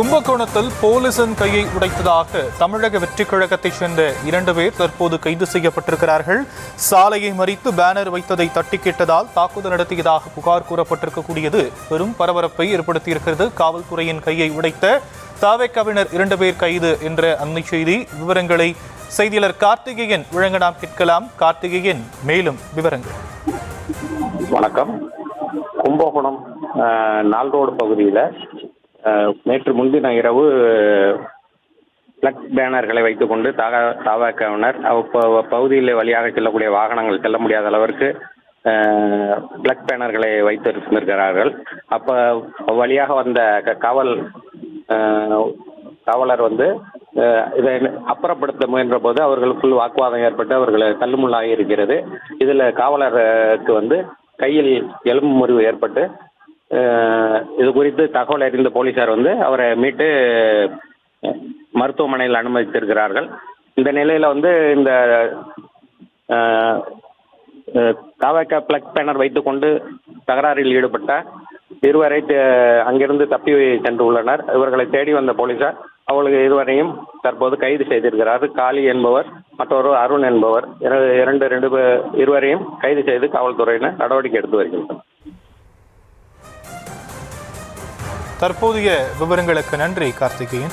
கும்பகோணத்தில் போலீசின் கையை உடைத்ததாக தமிழக வெற்றி கழகத்தைச் சேர்ந்த 2 பேர் தற்போது கைது செய்யப்பட்டிருக்கிறார்கள். சாலையை மறித்து பேனர் வைத்ததை தட்டி கேட்டதால் தாக்குதல் நடத்தியதாக புகார் கூறப்பட்டிருக்கக்கூடியது பெரும் பரபரப்பை ஏற்படுத்தியிருக்கிறது. காவல்துறையின் கையை உடைத்த தவேகவினர் 2 பேர் கைது என்ற அண்மை செய்தி. விவரங்களை செய்தியாளர் கார்த்திகேயன் வழங்க நாம் கேட்கலாம். கார்த்திகேயன், மேலும் விவரங்கள். வணக்கம். கும்பகோணம் நால் ரோடு பகுதியில் நேற்று முன்தின இரவு பிளக் பேனர்களை வைத்துக்கொண்டு தவேகவினர் பகுதியில் வழியாக செல்லக்கூடிய வாகனங்கள் செல்ல முடியாத அளவிற்கு பிளக் பேனர்களை வைத்திருக்கிறார்கள். அப்போ வழியாக வந்த காவலர் இதை அப்புறப்படுத்த முயன்ற போது அவர்களுக்குள் வாக்குவாதம் ஏற்பட்டு அவர்கள் தள்ளுமுள்ளாகி இருக்கிறது. இதில் காவலருக்கு கையில் எலும்பு முறிவு ஏற்பட்டு இது குறித்து தகவல் அறிந்த போலீசார் அவரை மீட்டு மருத்துவமனையில் அனுமதித்திருக்கிறார்கள். இந்த நிலையில் இந்த தவேக பிளக் பேனர் வைத்துக்கொண்டு தகராறில் ஈடுபட்ட இருவரை அங்கிருந்து தப்பி சென்று உள்ளனர். இவர்களை தேடி வந்த போலீசார் அவர்களுக்கு இருவரையும் தற்போது கைது செய்திருக்கிறார்கள். காளி என்பவர், மற்றொரு அருண் என்பவர், இருவரையும் கைது செய்து காவல்துறையினர் நடவடிக்கை எடுத்து வருகின்றனர். தற்போதைய விவரங்களுக்கு நன்றி கார்த்திகேயன்.